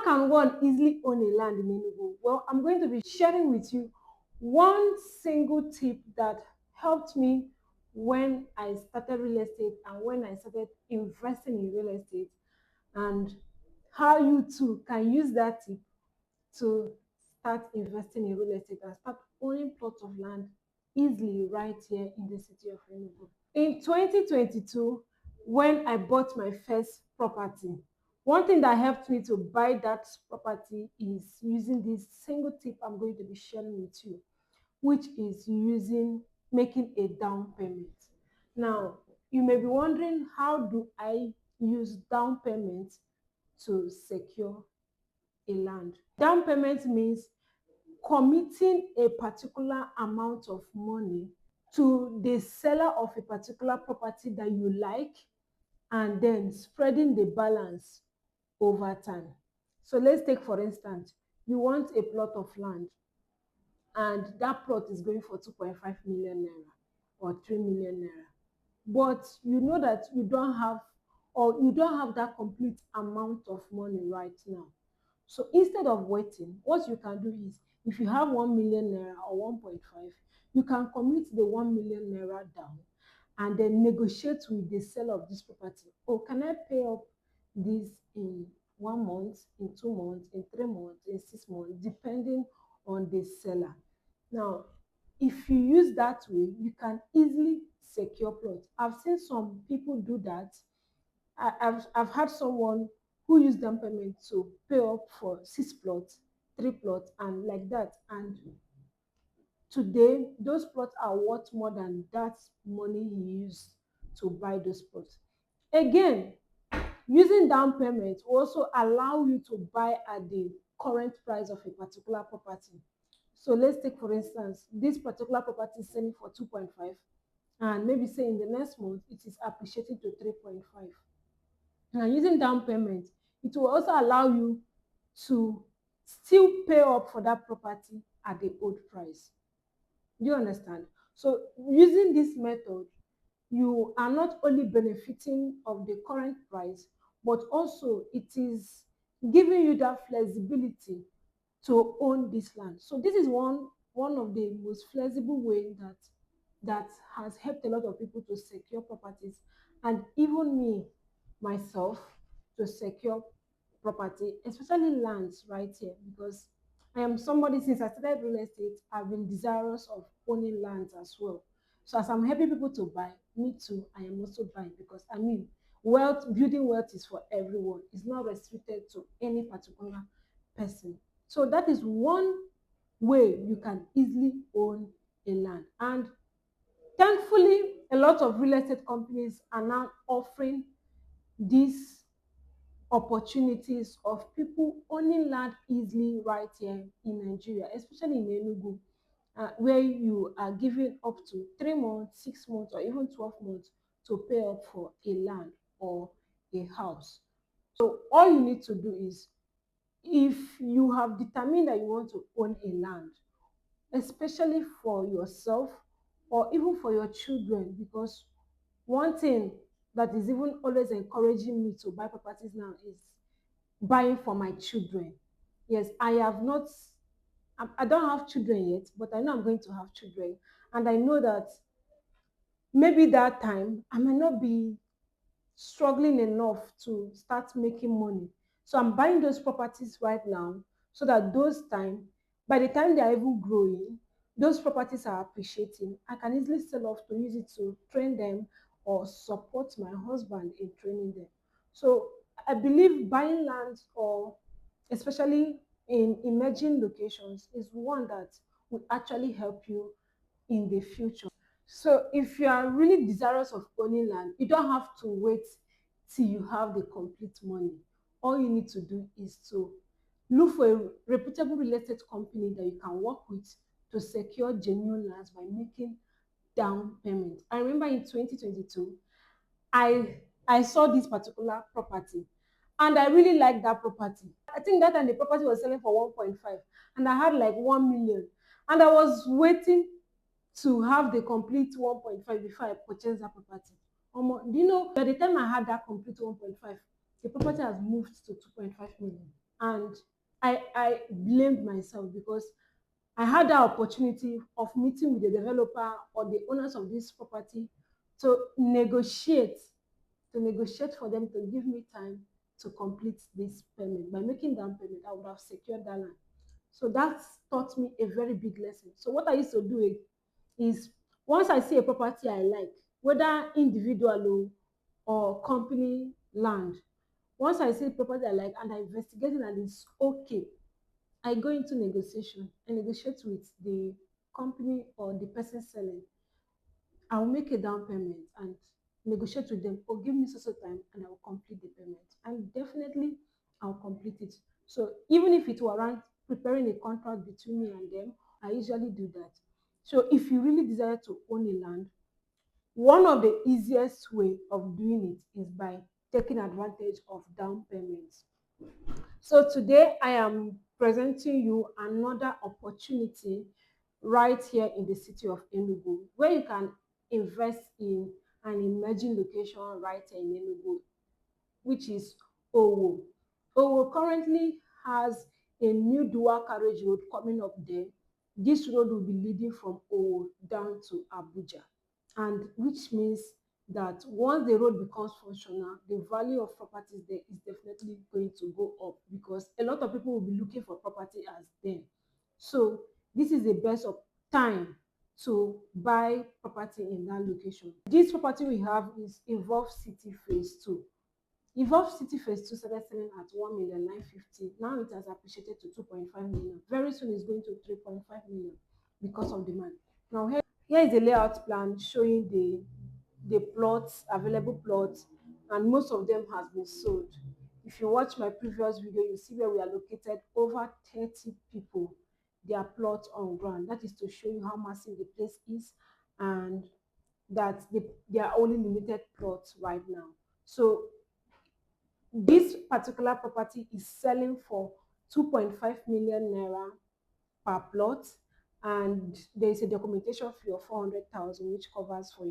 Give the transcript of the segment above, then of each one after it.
can one easily own a land in Enugu? Well, I'm going to be sharing with you one single tip that helped me when I started real estate and when I started investing in real estate, and how you too can use that tip to start investing in real estate and start owning plots of land easily right here in the city of Enugu. In 2022, when I bought my first property, one thing that helped me to buy that property is using this single tip I'm going to be sharing with you, which is making a down payment. Now, you may be wondering, how do I use down payment to secure a land? Down payment means committing a particular amount of money to the seller of a particular property that you like, and then spreading the balance over time. So let's take, for instance, you want a plot of land and that plot is going for 2.5 million naira or 3 million naira. But you know that you don't have that complete amount of money right now. So instead of waiting, what you can do is, if you have 1 million naira or 1.5, you can commit the 1 million naira down and then negotiate with the seller of this property. Oh, can I pay up this in 1 month, in 2 months, in 3 months, in 6 months, depending on the seller. Now, if you use that way, you can easily secure plots. I've seen some people do that. I've had someone who used down payment to pay up for 6 plots, 3 plots, and like that. And today, those plots are worth more than that money he used to buy those plots. Again, using down payment will also allow you to buy at the current price of a particular property. So let's take, for instance, this particular property is selling for 2.5, and maybe say in the next month it is appreciating to 3.5. And using down payment, it will also allow you to still pay up for that property at the old price. Do you understand? So using this method, you are not only benefiting of the current price, but also it is giving you that flexibility to own this land. So this is one of the most flexible way that has helped a lot of people to secure properties, and even me myself, to secure property, especially lands right here, because I am somebody, since I started real estate, I've been desirous of owning lands as well. So as I'm helping people to buy, me too, I am also buying, because I mean, building wealth is for everyone. It's not restricted to any particular person. So that is one way you can easily own a land. And thankfully, a lot of real estate companies are now offering these opportunities of people owning land easily right here in Nigeria, especially in Enugu, where you are given up to 3 months, 6 months, or even 12 months to pay up for a land or a house. So all you need to do is, if you have determined that you want to own a land, especially for yourself or even for your children, because one thing that is even always encouraging me to buy properties now is buying for my children. Yes, I don't have children yet, but I know I'm going to have children. And I know that maybe that time I might not be struggling enough to start making money. So I'm buying those properties right now, so that by the time they are even growing, those properties are appreciating. I can easily sell off to use it to train them or support my husband in training them. So I believe buying land, or especially in emerging locations, is one that will actually help you in the future. So if you are really desirous of owning land, you don't have to wait till you have the complete money. All you need to do is to look for a reputable real estate company that you can work with to secure genuine lands by making down payment. I remember in 2022, I saw this particular property and I really liked that property. I think that time the property was selling for 1.5 and I had like 1 million, and I was waiting to have the complete 1.5 before I purchased that property. Do you know, by the time I had that complete 1.5, the property has moved to 2.5 million. And I blamed myself because I had that opportunity of meeting with the developer or the owners of this property to negotiate, for them to give me time to complete this payment. By making down payment, I would have secured that land. So that taught me a very big lesson. So what I used to do is once I see a property I like, whether individual or company land, once I see property I like and I investigate it and it's okay, I go into negotiation and negotiate with the company or the person selling. I will make a down payment and negotiate with them or give me so time and I will complete the payment. And definitely I'll complete it. So even if it warrants preparing a contract between me and them, I usually do that. So if you really desire to own a land, one of the easiest way of doing it is by taking advantage of down payments. So today I am presenting you another opportunity right here in the city of Enugu, where you can invest in an emerging location right here in Enugu, which is Owo. Owo currently has a new dual carriage road coming up there. This road will be leading from Owo down to Abuja, and which means that once the road becomes functional, the value of properties there is definitely going to go up because a lot of people will be looking for property as then. So this is the best of time to buy property in that location. This property we have is Evolve City Phase 2. Evolve City Phase 2 started selling at 1,950,000. Now it has appreciated to 2.5 million. Very soon it's going to 3.5 million because of demand. Now here is a layout plan showing the plots, available plots, and most of them has been sold. If you watch my previous video, you see where we allocated over 30 people their plot on ground. That is to show you how massive the place is and that they are only limited plots right now. So this particular property is selling for 2.5 million naira per plot, and there is a documentation fee of 400,000 which covers for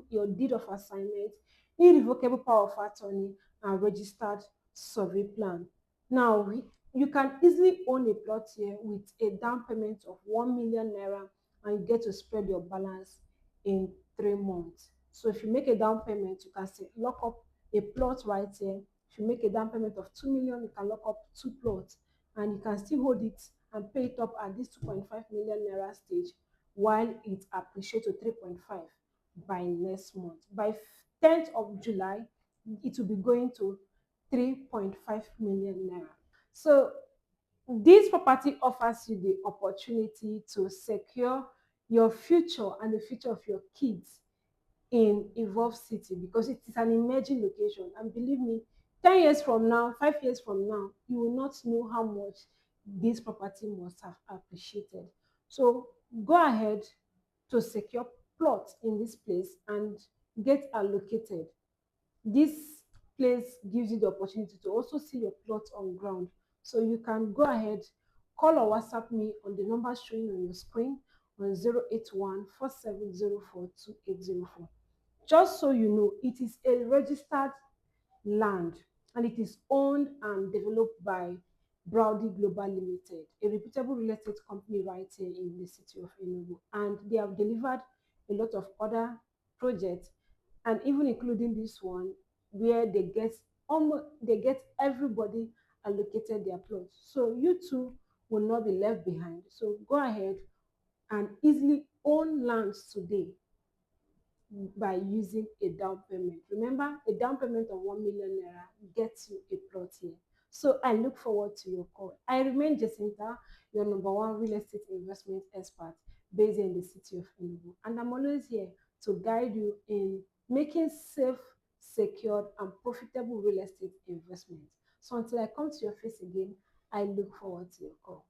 your deed of assignment, irrevocable power of attorney, and registered survey plan. Now you can easily own a plot here with a down payment of 1 million naira and you get to spread your balance in 3 months. So if you make a down payment, you can say lock up a plot right here. If you make a down payment of 2 million, you can lock up 2 plots and you can still hold it and pay it up at this 2.5 million naira stage while it appreciates to 3.5 by next month. By 10th of July, it will be going to 3.5 million naira. So this property offers you the opportunity to secure your future and the future of your kids in Evolve City because it is an emerging location. And believe me, 10 years from now, 5 years from now, you will not know how much this property must have appreciated. So go ahead to secure plots in this place and get allocated. This place gives you the opportunity to also see your plot on ground. So you can go ahead, call or WhatsApp me on the number showing on your screen on 081 4704 2804. Just so you know, it is a registered land and it is owned and developed by Browdy Global Limited, a reputable real estate company right here in the city of Enugu. And they have delivered a lot of other projects, and even including this one, where they get everybody allocated their plots. So you too will not be left behind. So go ahead and easily own lands today by using a down payment. Remember, a down payment of 1 million naira gets you a plot here. So I look forward to your call. I remain Jacinta, your number one real estate investment expert based in the city of Enugu. And I'm always here to guide you in making safe, secured, and profitable real estate investments. So until I come to your face again, I look forward to your call.